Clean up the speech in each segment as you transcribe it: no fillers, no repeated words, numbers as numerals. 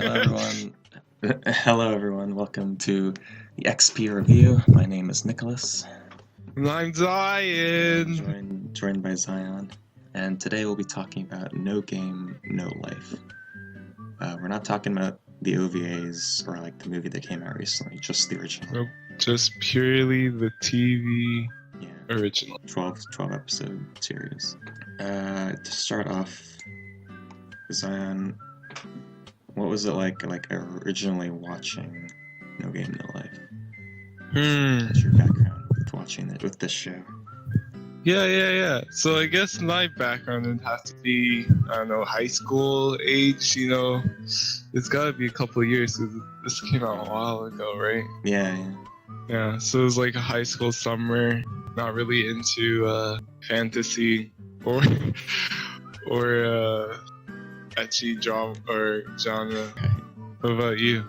Hello everyone. Hello everyone. Welcome to the XP review. My name is Nicholas. And I'm Zion. Joined by Zion, and today we'll be talking about No Game, No Life. We're not talking about the OVAs or like the movie that came out recently, just the original. Nope, just purely the TV original. 12 episode series. To start off, Zion, what was it like originally watching No Game, No Life? What's your background with watching it with this show? Yeah. So I guess my background would have to be, I don't know, high school age, It's gotta be a couple of years, because this came out a while ago, right? Yeah, so it was like a high school summer, not really into fantasy or ecchi drama or genre. What about you?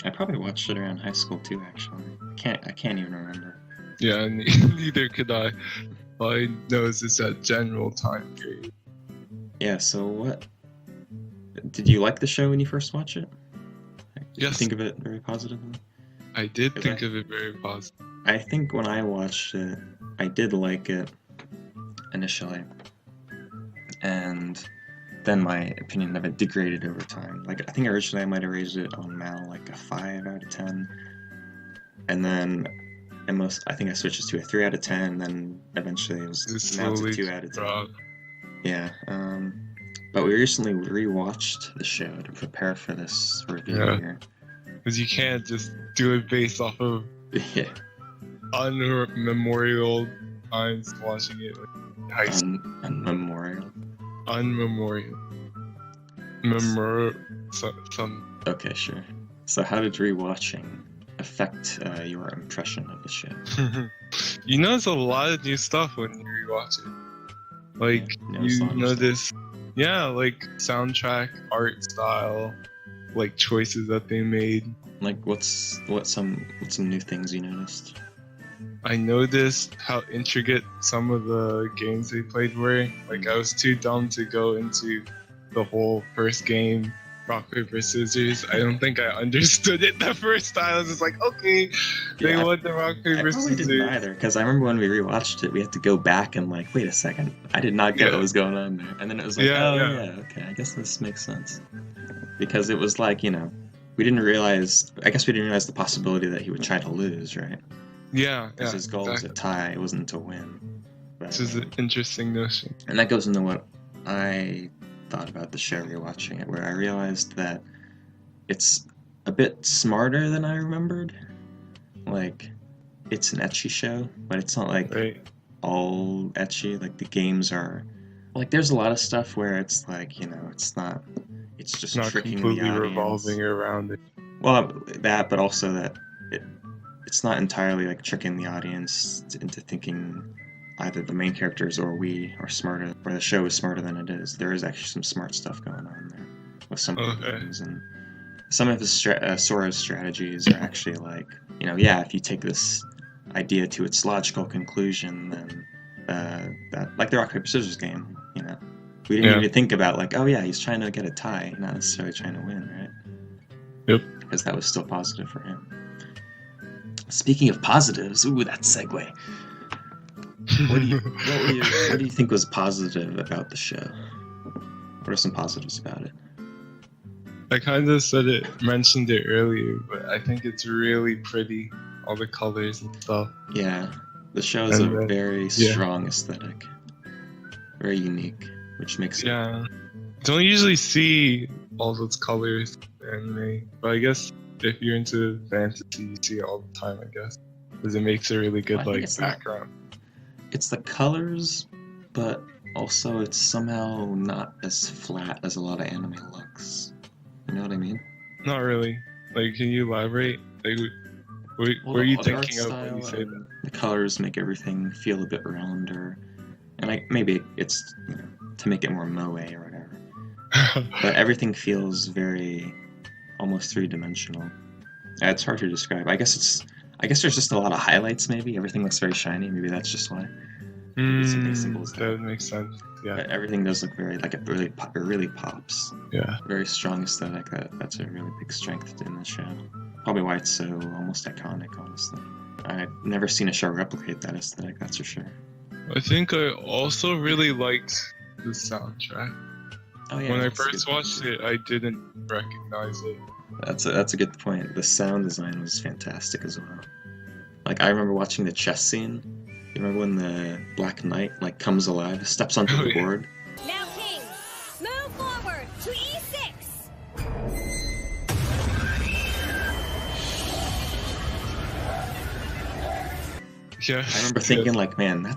I probably watched it around high school too, actually. I can't even remember. Yeah, neither could I. All I know is it's that general time period. Yeah, so what... Did you like the show when you first watched it? Did you think of it very positively? I did think of it very positive. I think when I watched it, I did like it initially. And then my opinion of it degraded over time. I think originally I might have rated it on Mal like a 5 out of 10. And then I think I switched it to a 3 out of 10, and then eventually it was now to 2 out of 10. Yeah. But we recently rewatched the show to prepare for this review here. Because you can't just do it based off of unmemorial times watching it like high school. Unmemorial. Okay, sure. So how did rewatching affect your impression of the show? You notice a lot of new stuff when you rewatch it. Like, you notice, like soundtrack, art style, like choices that they made. Like, what's some new things you noticed? I noticed how intricate some of the games they played were. Like, I was too dumb to go into the whole first game, rock, paper, scissors. I don't think I understood it the first time. I was just like, okay, they won the rock, paper, scissors. I didn't either, because I remember when we rewatched it, we had to go back and like, wait a second, I did not get what was going on there. And then it was like, okay, I guess this makes sense. Because it was like, we didn't realize the possibility that he would try to lose, right? Because his goal was to tie, it wasn't to win. Which is an interesting notion. And that goes into what I thought about the show rewatching it, where I realized that it's a bit smarter than I remembered. Like, it's an ecchi show, but it's not like all ecchi. Like, the games are like, there's a lot of stuff where it's like, it's just not tricking completely the audience. Revolving around it. Well, that, but also that it's not entirely like tricking the audience into thinking either the main characters or we are smarter, or the show is smarter than it is. There is actually some smart stuff going on there with some of the games, and some of Sora's strategies are actually like, if you take this idea to its logical conclusion, then that, like the rock paper scissors game, we didn't even think about like, he's trying to get a tie, not necessarily trying to win, right? Yep. Because that was still positive for him. Speaking of positives, that segue. What do you think was positive about the show? What are some positives about it? I kind of mentioned it earlier, but I think it's really pretty, all the colors and stuff. Yeah, the show is a very strong aesthetic, very unique, which makes it... Yeah, don't usually see all those colors in anime, but I guess if you're into fantasy, you see it all the time, I guess, because it makes a really good background. It's the colors, but also it's somehow not as flat as a lot of anime looks. You know what I mean? Not really. Like, can you elaborate? Like, what are you thinking of when you say that? The colors make everything feel a bit rounder, and maybe it's to make it more moe or whatever. But everything feels very almost three-dimensional. It's hard to describe. I guess there's just a lot of highlights. Maybe everything looks very shiny. Maybe that's just why. Maybe something simple as That that. would make sense. Yeah. Everything does look very like it really pops. Yeah. Very strong aesthetic. That's a really big strength in the show. Probably why it's so almost iconic, honestly. I've never seen a show replicate that aesthetic, that's for sure. I think I also really liked the soundtrack. Oh yeah. When I that's first good. watched it, I didn't recognize it. That's a good point. The sound design was fantastic as well. Like I remember watching the chess scene. You remember when the Black Knight like comes alive, steps onto Oh, the yeah. board? Now, kings, move forward to E6. Yeah. I remember thinking like, man, that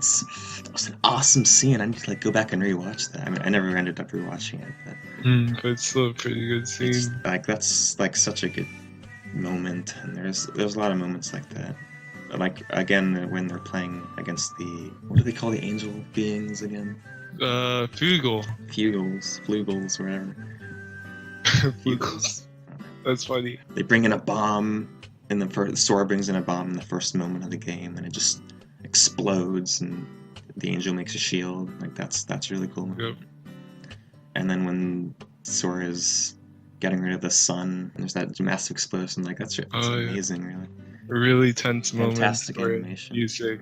was an awesome scene. I need to like go back and rewatch that. I mean, I never ended up rewatching it, but But it's still a pretty good it's scene. like that's like such a good moment, and there's a lot of moments like that. Like again, when they're playing against the what do they call the angel beings again? Fugle. Flugels, whatever. Fugles. That's funny. They bring in a bomb, and Sora brings in a bomb in the first moment of the game, and it just explodes, and the angel makes a shield. Like that's really cool. Yep. And then when Sora is getting rid of the sun, and there's that massive explosion. Like that's amazing, really. Really tense moment. Fantastic where animation. Music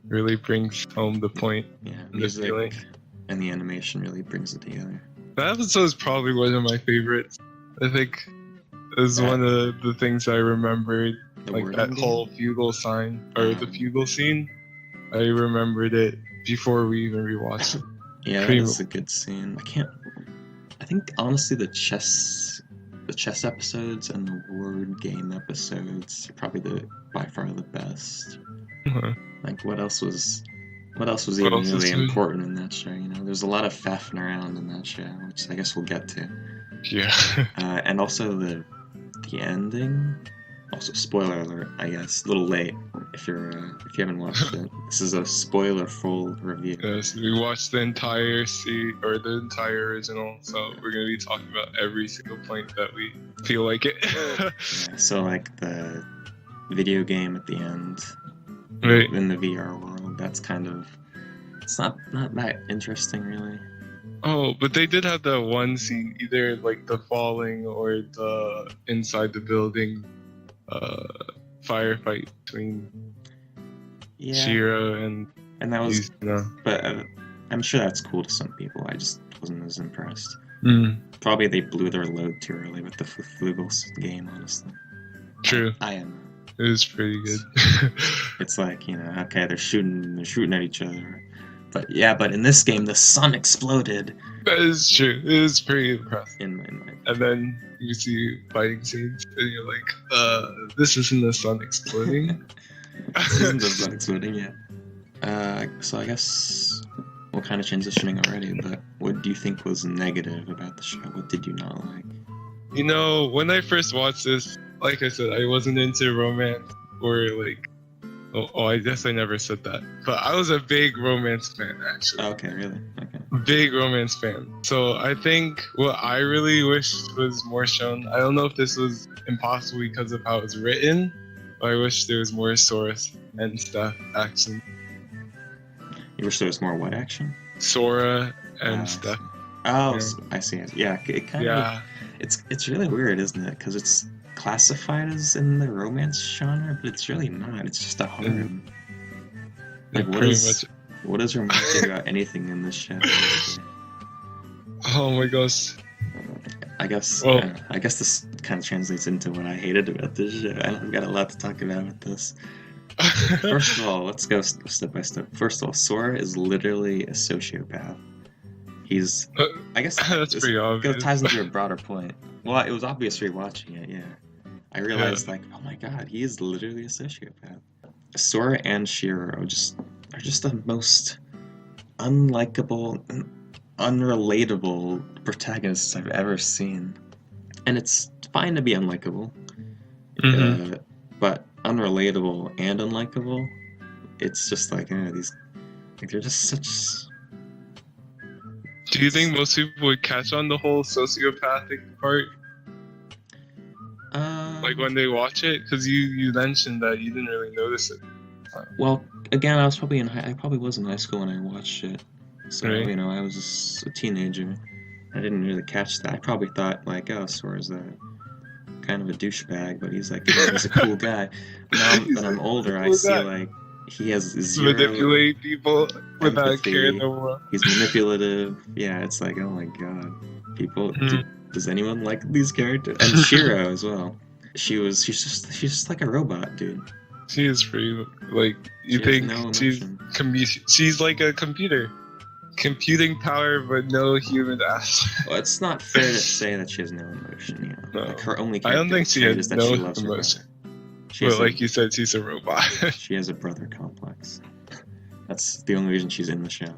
really brings home the point. Yeah, The music feeling. and the animation really brings it together. That episode is probably one of my favorites. I think it was That- one of the things I remembered. The Like word that ending? whole fugle sign, or the fugle scene. I remembered it before we even rewatched it. Yeah, that Pretty is a good scene. I think honestly the chess episodes and the word game episodes are probably by far the best. Uh-huh. Like what else was even else is really good? important in that show? You know, there's a lot of faffing around in that show, which I guess we'll get to. Yeah. And also the ending. Also, spoiler alert, I guess. A little late if you haven't watched it. This is a spoiler-full review. Yes, we watched the entire the entire original, so we're gonna be talking about every single point that we feel like it. Yeah, so like the video game at the end, Right. in the VR world, that's kind of it's not that interesting really. Oh, but they did have that one scene, either like the falling or the inside the building firefight between Yeah, Shiro and and that was, Yuzuna. but I'm sure that's cool to some people. I just wasn't as impressed. Mm, Probably they blew their load too early with the Flugels game, honestly. true. I am. It was pretty good. It's like, you know, okay, they're shooting at each other. But in this game, the sun exploded. That is true. It was pretty impressive. In my And then you see fighting scenes, and you're like, this isn't the sun exploding. this isn't the sun exploding yet. So I guess we're kind of transitioning already, but what do you think was negative about the show? What did you not like? You know, when I first watched this, like I said, I wasn't into romance or like. Oh, I guess I never said that. But I was a big romance fan, actually. Oh, okay, really? Okay. Big romance fan. So I think what I really wished was more shown. I don't know if this was impossible because of how it was written, but I wish there was more source and stuff action. You wish there was more what action? Sora and I stuff. see. Oh, Yeah. I see. Yeah, it kind of. Yeah. It's really weird, isn't it? Because it's classified as in the romance genre, but it's really not. It's just a horror. Like what Pretty is romantic about anything in this show? Oh my gosh. I guess Well- I guess this kind of translates into what I hated about this show. And I've got a lot to talk about with this. First of all, let's go step by step. First of all, Sora is literally a sociopath. He's, I guess That's this pretty obvious. ties into a broader point. Well, it was obvious rewatching it, yeah. I realized, like, oh my god, he is literally a sociopath. Sora and Shiro are just the most unlikable and unrelatable protagonists I've ever seen. And it's fine to be unlikable, but unrelatable and unlikable, it's just like, these, like, they're just such... Do you think most people would catch on the whole sociopathic part? Like when they watch it? Because you mentioned that you didn't really notice it. time. Well, again, I probably was in high school when I watched it. So, Right. you know, I was just a teenager. I didn't really catch that. I probably thought, like, oh, Sora's a kind of a douchebag, but he's like, you know, he's a cool guy. When I'm older, I see, like, he has zero Manipulate people without care in empathy. the world. He's manipulative. Yeah, it's like, oh my god. People, does anyone like these characters? And Shiro as well. She's just like a robot, dude. She is pretty, like, you She has think no she's emotion. she's like a computer. Computing power, but no human ass. Well, it's not fair to say that she has no emotion, you know. No. Like, her only I don't character think she trait has is that no she loves her emotion. brother. She But has like you said, she's a robot. she has a brother complex. That's the only reason she's in the show.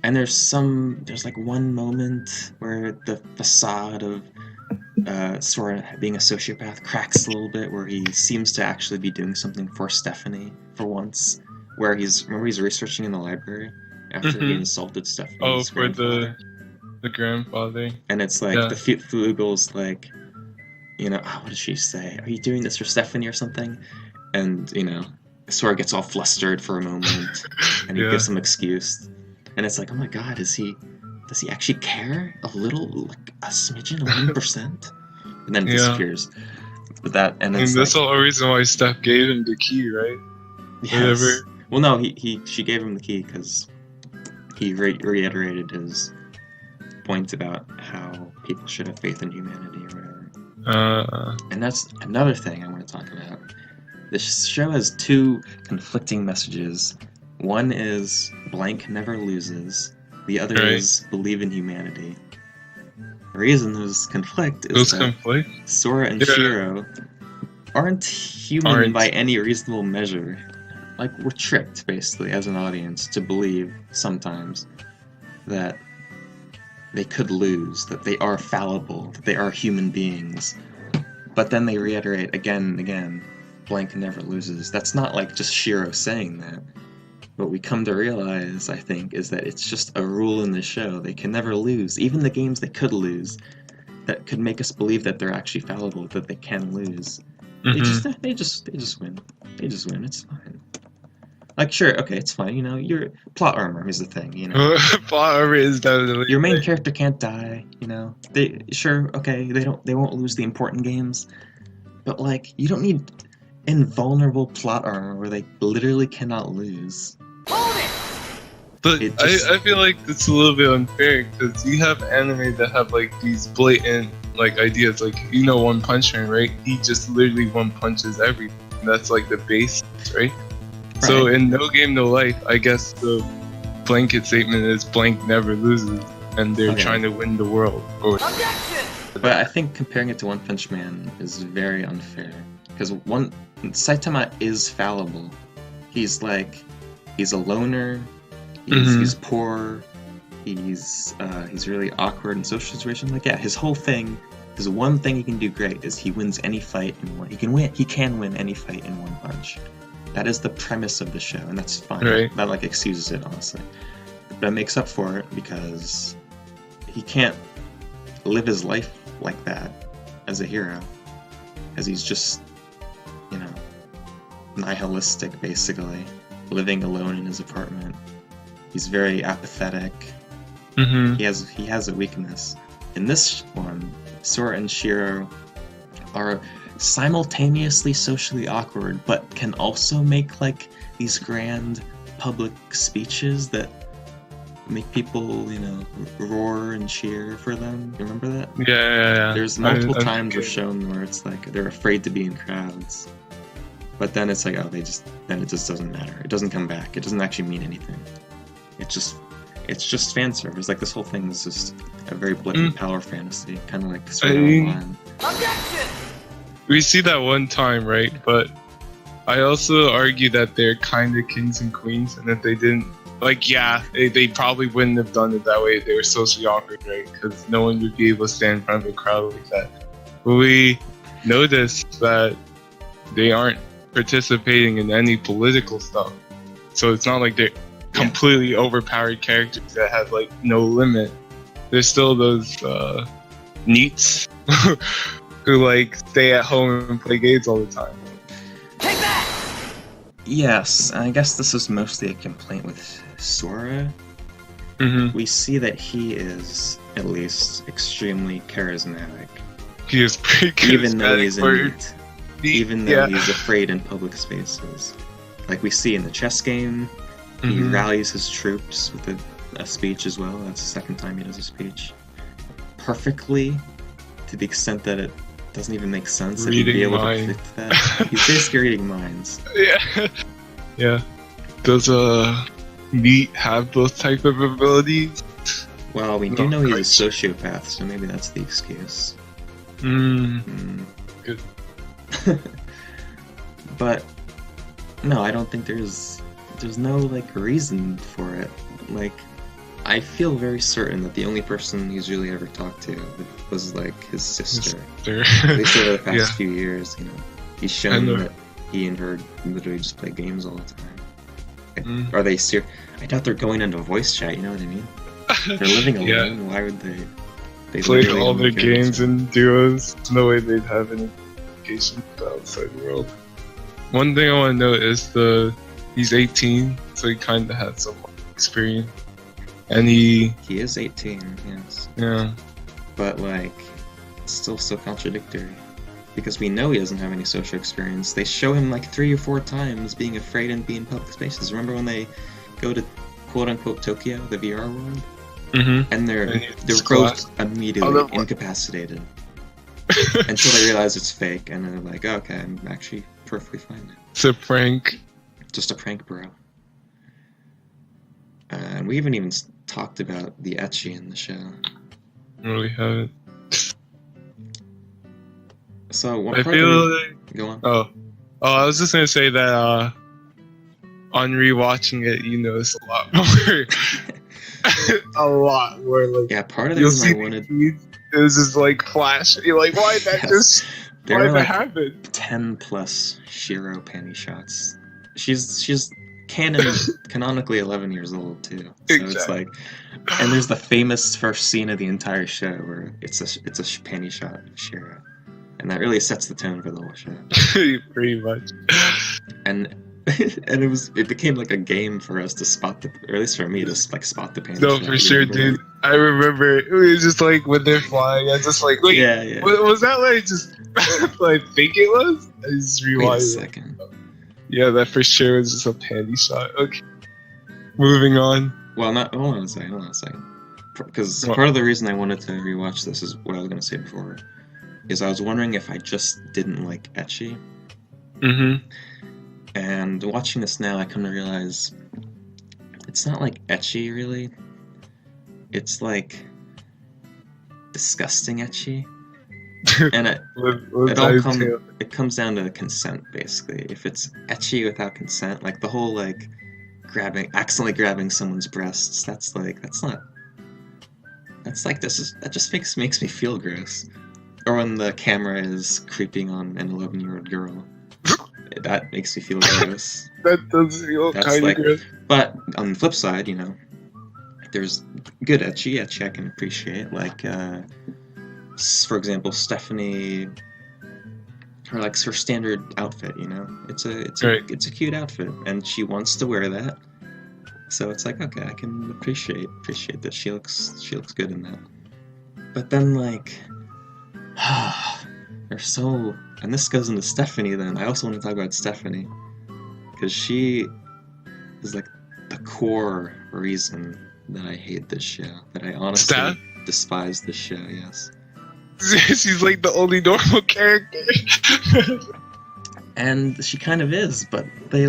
And there's like one moment where the facade of Sora being a sociopath cracks a little bit, where he seems to actually be doing something for Stephanie for once. Where he's researching in the library after he insulted Stephanie. Oh, for the grandfather. And it's like the Flugel's like, you know, what did she say? Are you doing this for Stephanie or something? And you know, Sora gets all flustered for a moment, and he gives some excuse. And it's like, oh my god, does he actually care a little, like a smidgen, 1%? And then it disappears. But that, and it's that's the like, whole reason why Steph gave him the key, right? yes. Well, no, she gave him the key because he reiterated his point about how people should have faith in humanity or whatever. And that's another thing I want to talk about. This show has two conflicting messages. One is blank never loses. The other is believe in humanity. The reason those conflict is that Sora and Shiro aren't human by any reasonable measure. Like, we're tricked, basically, as an audience, to believe, sometimes, that they could lose, that they are fallible, that they are human beings. But then they reiterate again and again, blank never loses. That's not like just Shiro saying that. What we come to realize, I think, is that it's just a rule in the show. They can never lose. Even the games they could lose, that could make us believe that they're actually fallible, that they can lose. They just win. They just win. It's fine. Like, sure, okay, it's fine. You know, your plot armor is the thing. You know, plot armor is definitely your main character can't die. You know, they won't lose the important games, but like, you don't need invulnerable plot armor where they literally cannot lose. But I feel like it's a little bit unfair because you have anime that have like these blatant like ideas, like, you know, One Punch Man, right? He just literally one punches everything. That's like the base, right? So in No Game No Life, I guess the blanket statement is blank never loses, and they're trying to win the world. But I think comparing it to One Punch Man is very unfair because Saitama is fallible. He's a loner. He's poor. He's really awkward in social situations. Like, yeah, his whole thing, his one thing he can do great is he wins any fight in one. He can win any fight in one punch. That is the premise of the show, and that's fine. Right. That like excuses it, honestly. But it makes up for it because he can't live his life like that as a hero, as he's just, you know, nihilistic, basically, living alone in his apartment. He's very apathetic. He has a weakness. In this one, Sora and Shiro are simultaneously socially awkward, but can also make like these grand public speeches that make people, you know, roar and cheer for them. You remember that? Yeah. There's multiple times we're shown where it's like they're afraid to be in crowds, but then it's like, then it just doesn't matter. It doesn't come back. It doesn't actually mean anything. It's just fan service. Like, this whole thing is just a very blatant power fantasy, kind of like Sword Art Online. We see that one time, right? But I also argue that they're kind of kings and queens, and that they didn't, like, they probably wouldn't have done it that way if they were socially awkward, right? Because no one would be able to stand in front of a crowd like that. But we notice that they aren't participating in any political stuff. So it's not like they're completely overpowered characters that have, like, no limit. There's still those neats who, like, stay at home and play games all the time. Yes, I guess this is mostly a complaint with Sora. Mm-hmm. We see that he is, at least, extremely charismatic. He is pretty charismatic. Even though he's for a NEET. Even though yeah. he's afraid in public spaces. Like we see in the chess game, he Mhm. rallies his troops with a speech as well. That's the second time he does a speech. Perfectly, to the extent that it doesn't even make sense that he'd be Reading able minds. to predict that. He's basically reading minds. Yeah. Yeah. Does NEET have those type of abilities? Well, we do know he's a sociopath, so maybe that's the excuse. Good. But no, I don't think there's no like reason for it. Like, I feel very certain that the only person he's really ever talked to was like his sister. At least over the past Yeah. few years, you know, he's shown that he and her literally just play games all the time. Like, are they serious? I doubt they're going into voice chat. You know what I mean? They're living alone. Yeah. Why would they? They Play literally all don't their care. games in duos. No way they'd have any communication with the outside world. One thing I want to note is he's 18, so he kind of had some experience, and He is 18, yes, yeah. but like, it's still so contradictory. Because we know he doesn't have any social experience. They show him like 3 or 4 times being afraid and being in public spaces. Remember when they go to quote-unquote Tokyo, the VR world? Mm-hmm. And they're it's both immediately Oh, incapacitated. Until they realize it's fake, and they're like, oh, okay, I'm actually perfectly fine now. It's a prank. Just a prank, bro. And we haven't even talked about the ecchi in the show. Really haven't. So, what I part feel of like. Go on. Oh, I was just gonna say that on rewatching it, you notice a lot more. A lot more. Like, Yeah, part of the you'll reason see I wanted... it was just like flash. You're like, why did that Yes. just? There Why are did that like happen? 10 plus Shiro panty shots. She's canonically 11 years old too. So it's Exactly. like, and there's the famous first scene of the entire show where it's a panty shot of Shiro, and that really sets the tone for the whole show. Pretty much. And it became like a game for us to spot the, or at least for me to like spot the panty No, shot. for You sure, remember dude. I remember it was just like when they're flying. I was just like, that? wait, Yeah. was that what I just what I think it was? I just Wait a rewind. second. Yeah, that for sure was just a panty shot. Okay, moving on. Well, hold on a second. Because What? part of the reason I wanted to rewatch this is what I was going to say before. Is I was wondering if I just didn't like ecchi. Mm-hmm. And watching this now, I come to realize it's not like ecchi, really. It's like disgusting ecchi. And it comes down to consent, basically. If it's ecchi without consent, like the whole like accidentally grabbing someone's breasts, that just makes me feel gross. Or when the camera is creeping on an 11-year-old girl, that makes me feel gross. That does feel That's kind of like- gross. But on the flip side, you know, there's good ecchi I can appreciate. Like, for example, Stephanie, her standard outfit. You know, it's a cute outfit, and she wants to wear that. So it's like, okay, I can appreciate that she looks good in that. But then like, they're so, and this goes into Stephanie. Then I also want to talk about Stephanie because she is like the core reason that I hate this show. That I honestly despise this show. Yes. She's like the only normal character. And she kind of is, but they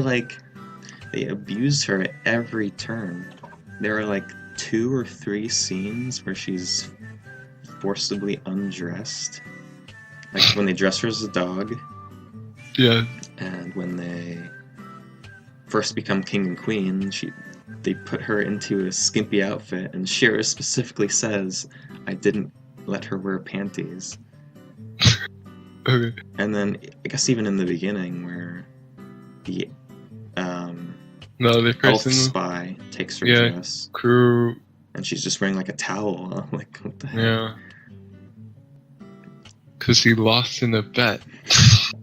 abuse her at every turn. There are like 2 or 3 scenes where she's forcibly undressed. Like when they dress her as a dog. Yeah. And when they first become king and queen, they put her into a skimpy outfit, and Shira specifically says, I didn't let her wear panties. Okay. And then I guess even in the beginning where the No, the elf person spy takes her dress crew. and she's just wearing like a towel. Like, what the heck? Yeah. Because she lost in a bet.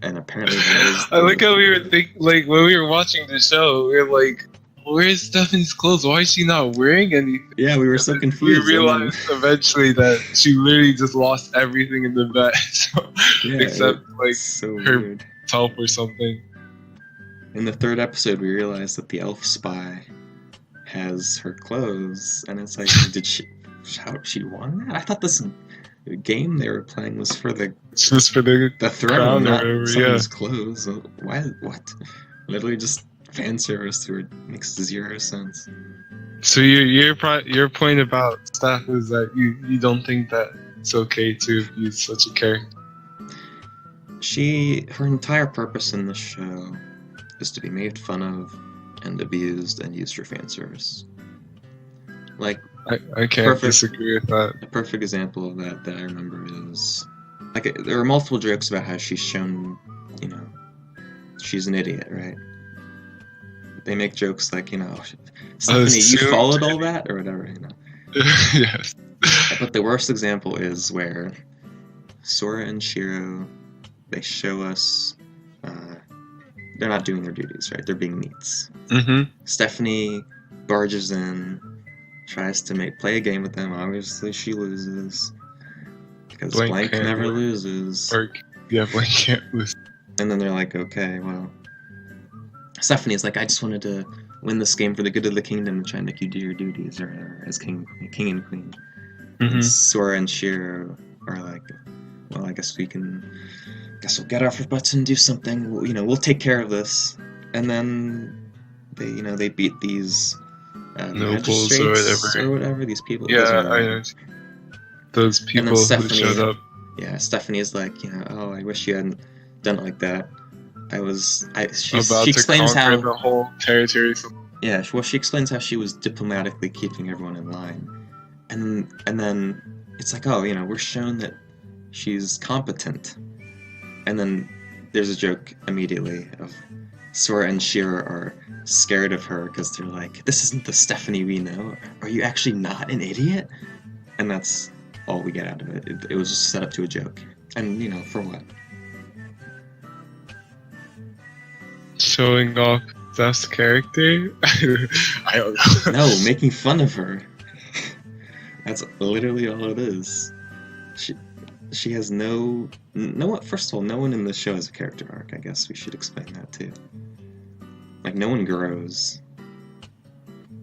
And apparently that was I like how we were like when we were watching the show, we were like, "Where's Stephanie's clothes? Why is she not wearing anything?" Yeah, we were so We confused. realized eventually that she literally just lost everything in the bet, so, except like so her weird. self or something. In the third episode, we realized that the elf spy has her clothes, and it's like, did she won that? I thought this game they were playing was for the Just for the throne, crown or not whatever, someone's clothes. Why? What? Literally just fan service to it makes zero sense. So your point about Steph is that you don't think that it's okay to abuse such a character. Her entire purpose in the show is to be made fun of and abused and used for fan service. Like, I can't disagree with that. A perfect example of that I remember is, like, there are multiple jokes about how she's shown, she's an idiot, right? They make jokes like, Stephanie, you followed all that, or whatever, Yes. But the worst example is where Sora and Shiro, they show us, they're not doing their duties, right? They're being neats. Mm-hmm. Stephanie barges in, tries to play a game with them. Obviously, she loses because Blank never loses. Blank can't lose. And then they're like, okay, well, Stephanie's like, I just wanted to win this game for the good of the kingdom and try and make you do your duties, or whatever, as king and queen. Mm-hmm. And Sora and Shiro are like, well, I guess we'll get off our butts and do something. We'll take care of this. And then they beat these nobles or whatever. These people. Yeah, I know. Those people who showed up. Yeah, Stephanie's like, oh, I wish you hadn't done it like that. She explains how the whole territory. Yeah, well, she explains how she was diplomatically keeping everyone in line, and then it's like, oh, we're shown that she's competent, and then there's a joke immediately of Sora and Shiro are scared of her because they're like, this isn't the Stephanie we know. Are you actually not an idiot? And that's all we get out of it. It was just set up to a joke, and for what? Showing off Steph's character? I don't know. No, making fun of her. That's literally all it is. She has no one. First of all, no one in the show has a character arc. I guess we should explain that too. Like, no one grows.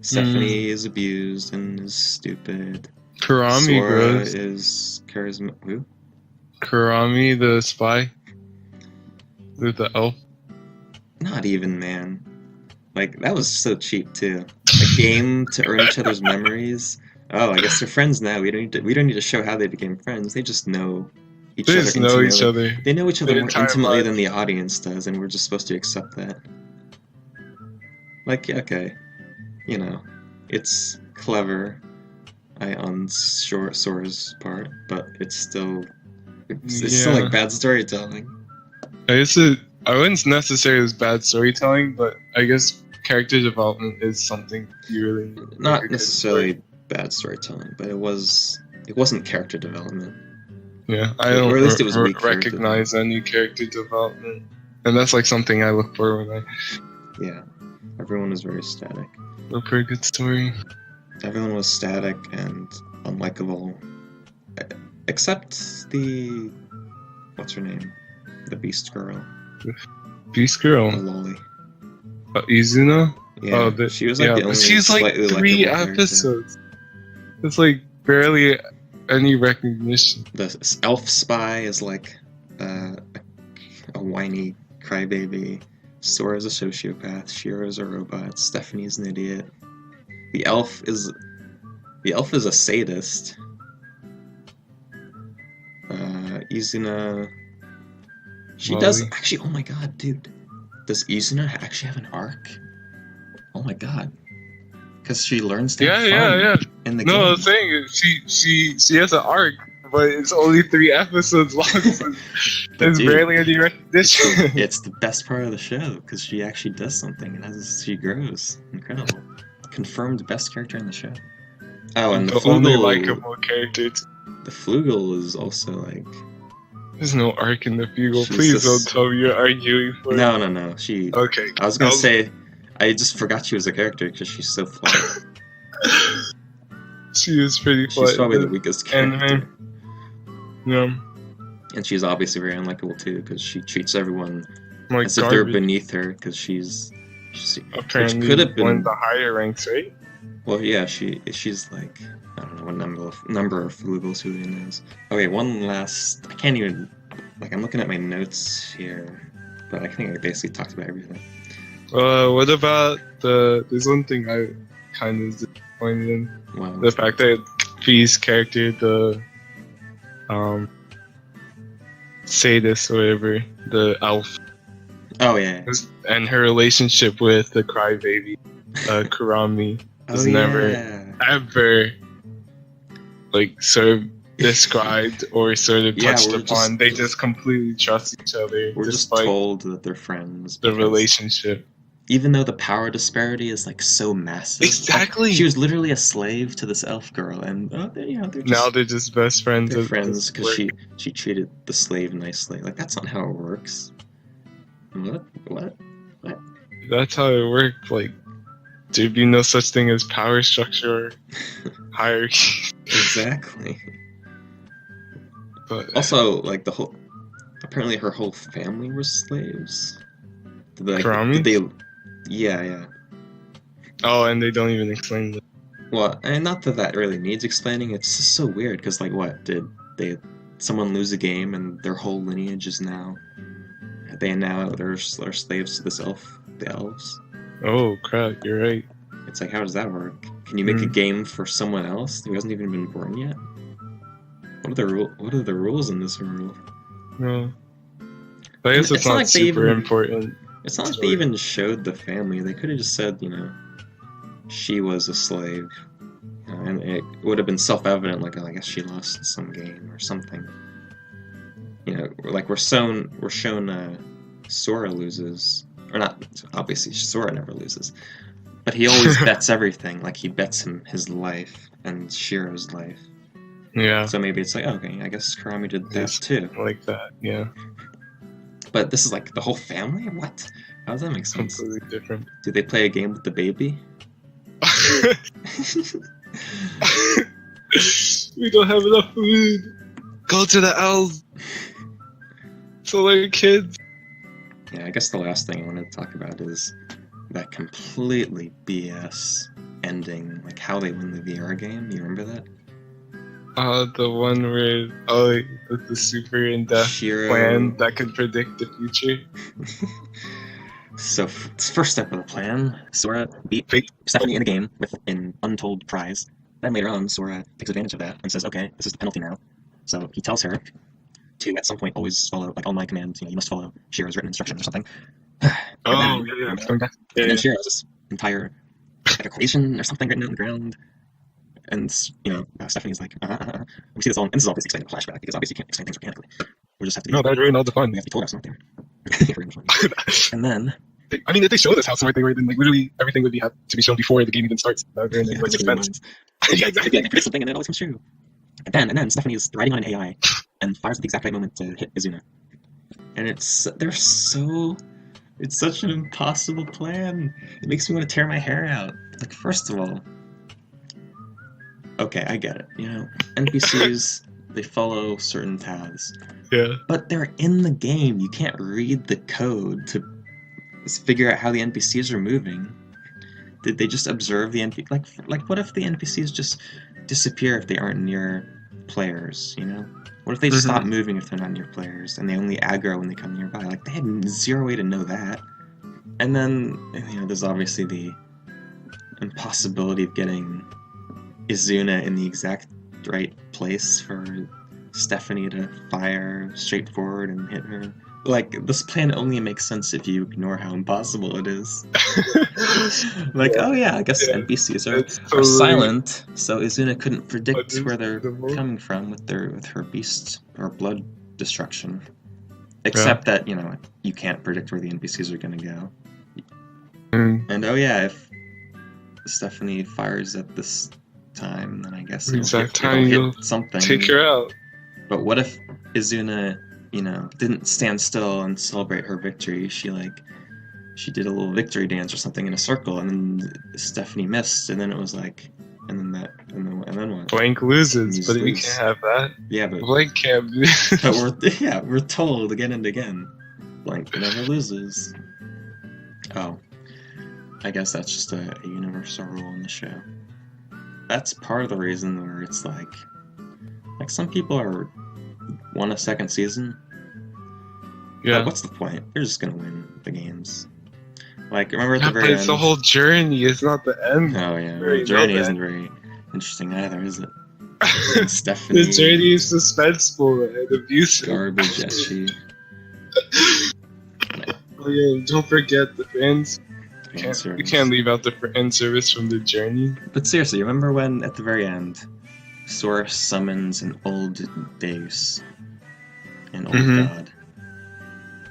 Stephanie is abused and is stupid. Karami Sora grows. is charisma. Who? Karami, the spy. With the elf. Not even, man. Like, that was so cheap too. A game to earn each other's memories. Oh, I guess they're friends now. We don't need to show how they became friends. They just know each other. They just know each other. They know each other more intimately than the audience does, and we're just supposed to accept that. Like, okay, it's clever, on Sora's part, but it's still like bad storytelling. I guess I wouldn't necessarily as bad storytelling, but I guess character development is something you really need. Not necessarily bad storytelling, but it wasn't character development. Yeah, I don't at least it was recognize any character development, and that's like something I look for when I. Yeah, everyone was very static. A pretty good story. Everyone was static and unlikable, except the what's her name, the Beast Girl. Beast Girl. The lolly. Izuna. Yeah, she was like the only. She's like 3 episodes. It's like barely any recognition. The elf spy is like a whiny crybaby. Sora's a sociopath. Shiro's a robot. Stephanie's an idiot. The elf is a sadist. Izuna. She does actually. Oh my god, dude! Does Izuna actually have an arc? Oh my god! Because she learns to have fun in the game. No, I'm saying she has an arc, but it's only 3 episodes long. So there's barely any recognition. It's the best part of the show because she actually does something and as she grows. Incredible. Confirmed best character in the show. Oh, and the only likable character. The Flugel is also like There's no arc in the Bugle. She's Please don't just- tell me you're arguing for it. No. She. Okay. I was gonna say, I just forgot she was a character because she's so flat. She is pretty flat. She's probably the weakest character. anime. Yeah. And she's obviously very unlikable too because she treats everyone Like as if they're garbage. beneath her because she's Apparently, could have been- one of the higher ranks, right? well, yeah, she's like I don't know what number of Fugosuin is. Okay, one last. I can't even like I'm looking at my notes here, but I think I basically talked about everything. What about there's one thing I kind of disappointed in. Wow. The fact that V's character, the sadist or whatever, the elf, Oh yeah. and her relationship with the crybaby, Kurami, was never ever like sort of described or sort of Yeah, touched we're upon. just- They just completely trust each other. We're just despite told that they're friends. the because relationship. even though the power disparity is like so massive. Exactly. Like, she was literally a slave to this elf girl, and they're just, Now they're just best friends. they're at friends this because work. she treated the slave nicely. Like that's not how it works. What? That's how it worked. Like, there'd be no such thing as power structure or hierarchy. Exactly. But Also, like apparently her whole family were slaves. Kurami? Did they? Yeah. oh, and they don't even explain that. Well, and not that really needs explaining. It's just so weird because, like, what did someone lose a game and their whole lineage is now? They're slaves to the elves. Oh crap! You're right. It's like, how does that work? Can you make a game for someone else who hasn't even been born yet? What are the rules in this world? No. I guess it's not not like they super even- important. It's not like they even showed the family. They could have just said, she was a slave, and it would have been self-evident. Like, oh, I guess she lost some game or something. Like we're shown Sora loses, or not. Obviously, Sora never loses, but he always bets everything. Like he bets his life and Shiro's life. Yeah, So maybe it's like, okay, I guess Kurami did that Yes. too. like that. Yeah, But this is like the whole family? What? How does that make sense? completely different. Do they play a game with the baby? We don't have enough food. Go to the elves. So like kids. Yeah, I guess the last thing I wanted to talk about is that completely BS ending, like how they win the VR game. You remember that? The one where with the super in-depth Shiro. plan that could predict the future. So, first step of the plan, Sora beat Stephanie in a game with an untold prize. Then later on, Sora takes advantage of that and says, okay, this is the penalty now. So he tells her to, at some point, always follow, like, all my commands. You must follow Shiro's written instructions or something. Oh, yeah. And then Shiro has this entire like, equation or something written on the ground. And, Stephanie's like, we see this all, and this is obviously explained in a flashback, because obviously you can't explain things mechanically. We just have to No, that ruined all the fun. we have to be told us not there. And then, I mean, if they showed us how smart they were, then like literally everything would have to be shown before the game even starts. That would ruin yeah, like, it's suspense. yeah, exactly. Yeah, they predict something and it always comes true. And then Stephanie is riding on an AI and fires at the exact right moment to hit Izuna. And it's such an impossible plan. It makes me want to tear my hair out. Like, first of all, okay, I get it. NPCs, they follow certain paths. Yeah. But they're in the game. You can't read the code to figure out how the NPCs are moving. Did they just observe the NPC? Like, what if the NPCs just disappear if they aren't near players? What if they just stop moving if they're not near players, and they only aggro when they come nearby? Like, they had zero way to know that. And then, there's obviously the impossibility of getting Izuna in the exact right place for Stephanie to fire straight forward and hit her. Like, this plan only makes sense if you ignore how impossible it is. Like, oh yeah, I guess NPCs are silent, so Izuna couldn't predict where they're coming from with her beast or blood destruction. Except that, you can't predict where the NPCs are gonna go. And oh yeah, if Stephanie fires at this time, then I guess it'll hit you'll something. take her out. But what if Izuna didn't stand still and celebrate her victory. She did a little victory dance or something in a circle, and then Stephanie missed, and then it was like, and then what? Blank loses, You but we lose. can't have that. Yeah, but Blank can't lose. we're told again and again, Blank never loses. Oh, I guess that's just a universal rule in the show. That's part of the reason where it's like some people want a second season. Yeah. But what's the point? They're just gonna win the games. Like, remember at the Yeah, very but end? it's the whole journey. It's not the end. Oh yeah, We already the journey know that. isn't very interesting either, is it? Stephanie, The journey is suspenseful and abusive. garbage as she. Oh yeah, don't forget the fans. fan We service. can't leave out the fan service from the journey. But seriously, remember when at the very end, Sora summons an old deus, an old Mhm. god,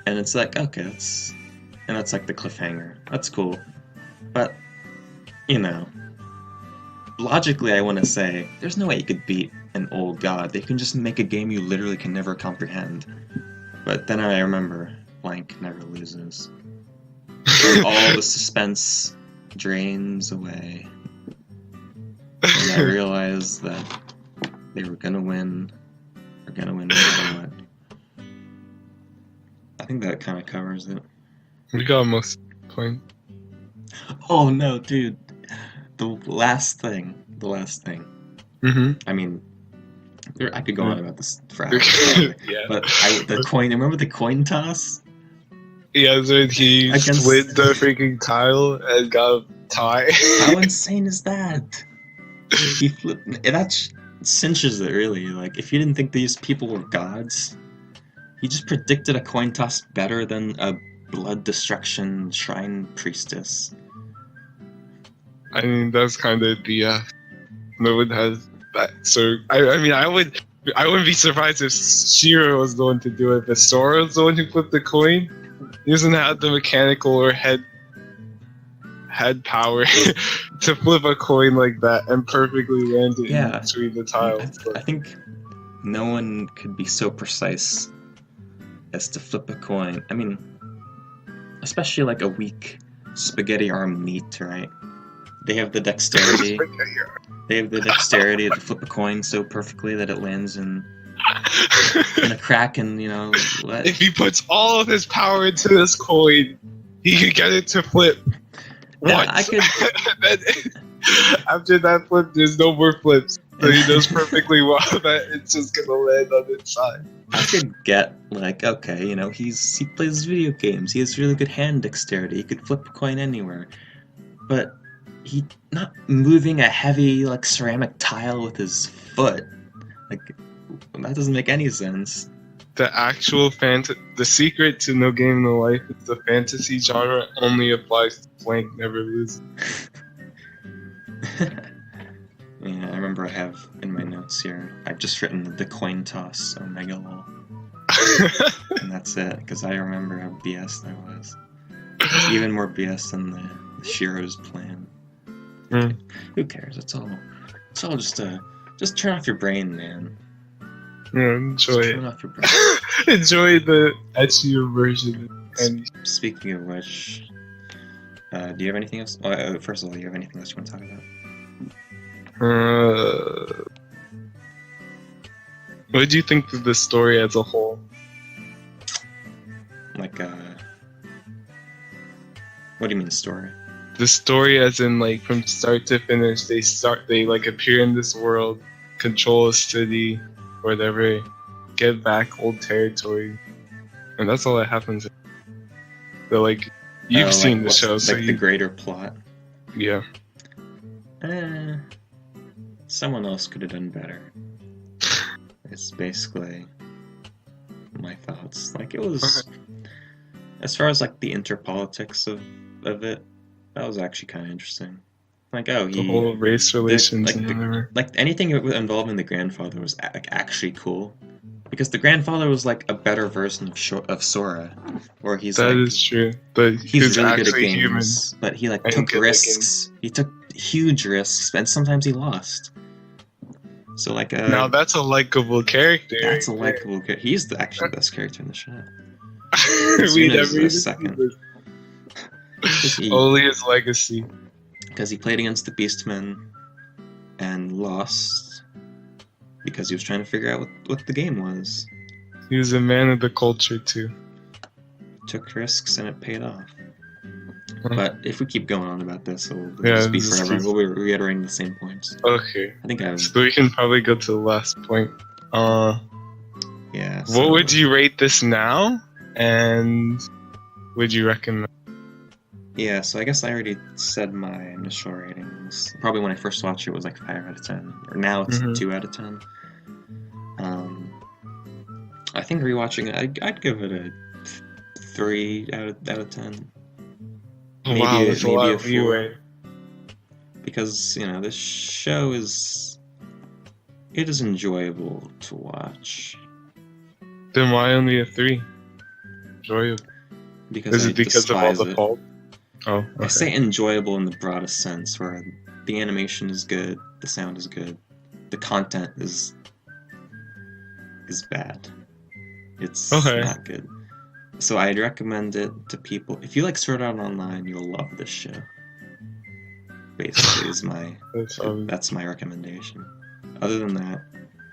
and it's like, okay, that's like the cliffhanger. That's cool, but logically, I want to say there's no way you could beat an old god. They can just make a game you literally can never comprehend. But then I remember, Blank never loses. And all the suspense drains away. And I realized that they were gonna win. They're gonna win no matter what. I think that kind of covers it. We got most of the point. Oh no, dude. The last thing. Mm-hmm. I mean, I could go on about this for hours. Yeah. But the coin, remember the coin toss? Yeah, so he Against- split the freaking tile and got a tie. How insane is that? He flipped. That cinches it, really. Like, if you didn't think these people were gods, he just predicted a coin toss better than a blood destruction shrine priestess. I mean, that's kind of BS. No one has that. So I mean, I wouldn't be surprised if Shiro was the one to do it, but Sora was the one who flipped the coin. He doesn't have the mechanical or head power to flip a coin like that and perfectly land it in between the tiles. I think no one could be so precise as to flip a coin. I mean, especially like a weak spaghetti arm meat, right? They have the dexterity. They have the dexterity to flip a coin so perfectly that it lands in a crack, and what? If he puts all of his power into this coin, he could get it to flip. Yeah, Once. I could. Then, after that flip, there's no more flips. So he knows perfectly well that it's just gonna land on its side. I could get like, okay, he plays video games. He has really good hand dexterity. He could flip a coin anywhere, but he not moving a heavy like ceramic tile with his foot. Like, that doesn't make any sense. The actual the secret to No Game No Life is the fantasy genre only applies to Blank Never Loses. Yeah, I remember I have in my notes here, I've just written the coin toss Omega Lol. And that's it, because I remember how BS that was. Even more BS than the Shiro's plan. Mm. Who cares? It's all just turn off your brain, man. Yeah, enjoy Just it. turn off your brain. Enjoy the etchier version. And Speaking of which, do you have anything else? Oh, first of all, do you have anything else you want to talk about? what do you think of the story as a whole? Like, what do you mean story? The story as in like from start to finish, they like appear in this world, control a city, whatever, get back old territory, and that's all that happens. So like, you've seen the what's, show, so like the greater plot. Yeah. Someone else could have done better. It's basically my thoughts. Like, it was, as far as like the interpolitics of it, that was actually kind of interesting. Like, The whole race relations and whatever. like anything involving the grandfather was actually cool, because the grandfather was like a better version of Sora, where he's That like, is true, but he's really good at actually games, but he like and took good at risks. He took huge risks, and sometimes he lost. So like Now that's a likable character. that's a likable character. He's actually the best character in the show. We Suna is never the even second. Only his legacy. Because he played against the Beastmen and lost because he was trying to figure out what the game was. He was a man of the culture too. Took risks and it paid off. Mhm. But if we keep going on about this, it'll Yeah, just be this forever. keeps- We'll be reiterating the same points. Okay. I think So we can probably go to the last point. yeah. What would you rate this now? And would you recommend? Yeah, so I guess I already said my initial ratings. Probably when I first watched it was like 5 out of 10. Or now it's Mhm. 2 out of 10. I think rewatching it, I'd give it a 3 out of 10. Maybe Wow, that's a lot maybe a of 4. leeway. Because, this show is enjoyable to watch. Then why only a 3? Enjoyable. Because Is I it because of all despise the it. fault? Oh, I okay. say enjoyable in the broadest sense, where the animation is good, the sound is good, the content is bad. It's Okay. not good. So I'd recommend it to people. If you like Sword Art Online, you'll love this show. Basically, that's my recommendation. Other than that,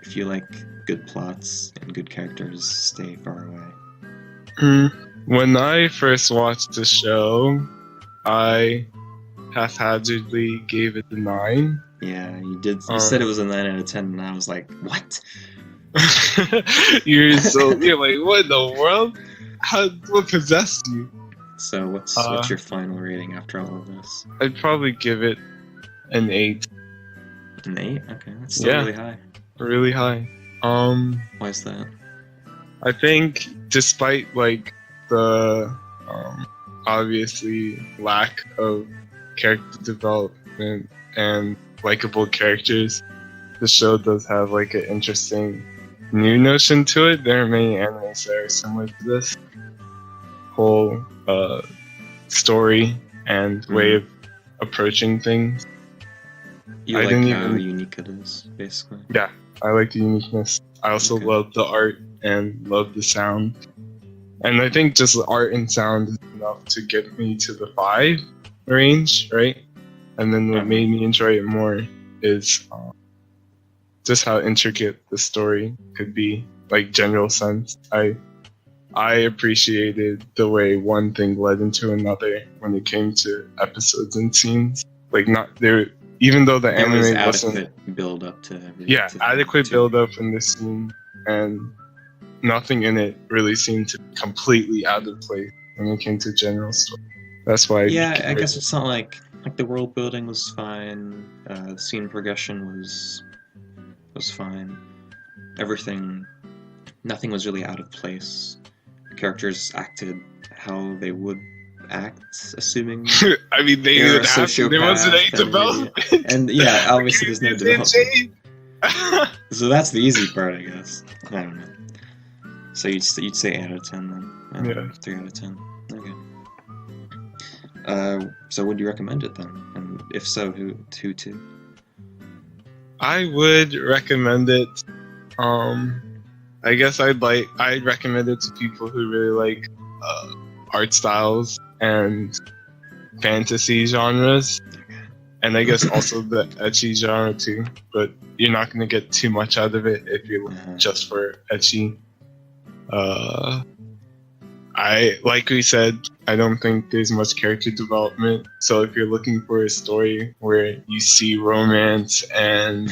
if you like good plots and good characters, stay far away. When I first watched the show, I haphazardly gave it a 9. Yeah, you did. You said it was a 9 out of 10, and I was like, what? You're like, what in the world? What possessed you? So what's your final rating after all of this? I'd probably give it an 8. An 8? Okay, that's still really high. Really high. Why is that? I think despite like the obviously lack of character development and likable characters, the show does have like an interesting new notion to it. There are many animes that are similar to this whole story and way of approaching things. You like how unique it is, basically. Yeah, I like the uniqueness. I also love the art and love the sound. And I think just the art and sound is enough to get me to the 5 range, right? And then what made me enjoy it more is just how intricate the story could be, like general sense. I appreciated the way one thing led into another when it came to episodes and scenes. Like even though the There was anime wasn't adequate build up to everything. Yeah, adequate build up in this scene, and nothing in it really seemed to be completely out of place when it came to general story. That's why. I guess it's not like the world building was fine. The scene progression was fine. Nothing was really out of place. The characters acted how they would act, assuming. I mean, they You're didn't have to. There wasn't any development. And yeah, obviously there's no development. So that's the easy part, I guess. I don't know. So you'd say 8 out of 10 then? Yeah. 3 out of 10. Okay. So would you recommend it then? And if so, who to? I would recommend it. I guess I'd recommend it to people who really like art styles and fantasy genres, and I guess also the ecchi genre too. But you're not going to get too much out of it if you're looking just for ecchi. Like we said, I don't think there's much character development. So if you're looking for a story where you see romance and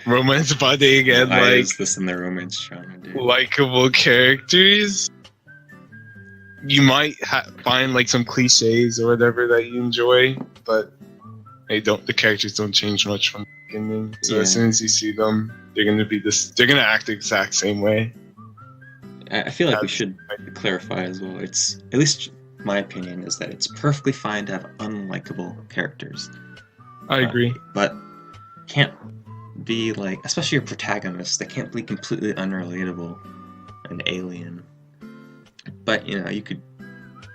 romance budding and Why like is this in the romance genre, dude? likable characters, you might find like some cliches or whatever that you enjoy, but the characters don't change much from the beginning. So as soon as you see them, they're gonna act the exact same way. I feel like we should clarify as well. It's, at least my opinion, is that it's perfectly fine to have unlikable characters. I agree. But can't be like, especially your protagonist, they can't be completely unrelatable and alien. But,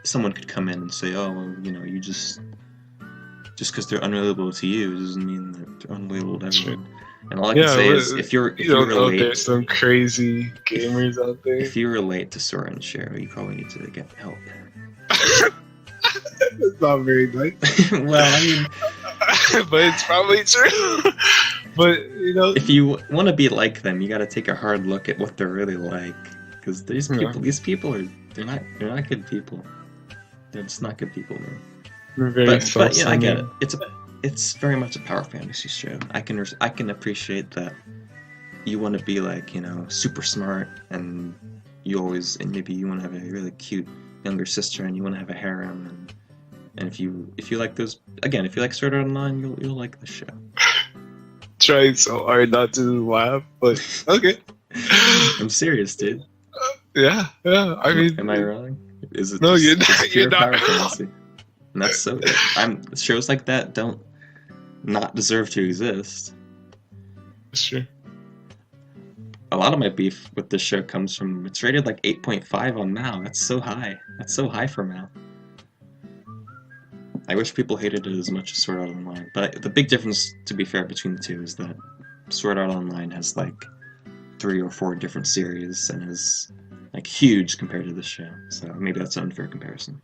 someone could come in and say, oh, well, you just because they're unrelatable to you doesn't mean that they're unrelatable to everyone. And all I can say is, if you you don't know relate, there's some crazy gamers out there. if you relate to Sora and Shiro, you probably need to get help. It's not very nice. Well, I mean, but it's probably true. But you know, if you want to be like them, you got to take a hard look at what they're really like. Because these people they're not good people. They're just not good people, man. we're very But yeah, I get it. self-centered. It's very much a power fantasy show. I can appreciate that you want to be like, you know, super smart, and maybe you want to have a really cute younger sister, and you want to have a harem, and if you like those, again, if you like Sword Art Online, you'll like the show. Trying so hard not to laugh, but okay. I'm serious, dude. Yeah. I mean, am I wrong? Is it No, just, you're not- it's pure you're not power wrong. fantasy? And that's so. Shows like that don't not deserve to exist. sure. A lot of my beef with this show comes from it's rated like 8.5 on Mal. That's so high. That's so high for Mal. I wish people hated it as much as Sword Art Online. But the big difference, to be fair, between the two is that Sword Art Online has like 3 or 4 different series and is like huge compared to this show. So maybe that's an unfair comparison.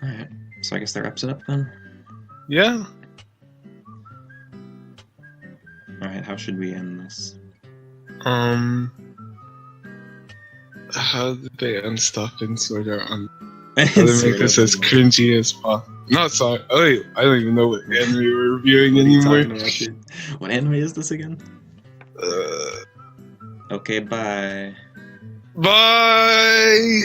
Alright, so I guess that wraps it up then. Yeah. Alright, how should we end this? How did they end stuff in Sword Art Online? How they make this as cringy as possible? No, sorry. Oh, wait, I don't even know what anime we're reviewing anymore. What anime is this again? Uh, Okay, bye. bye!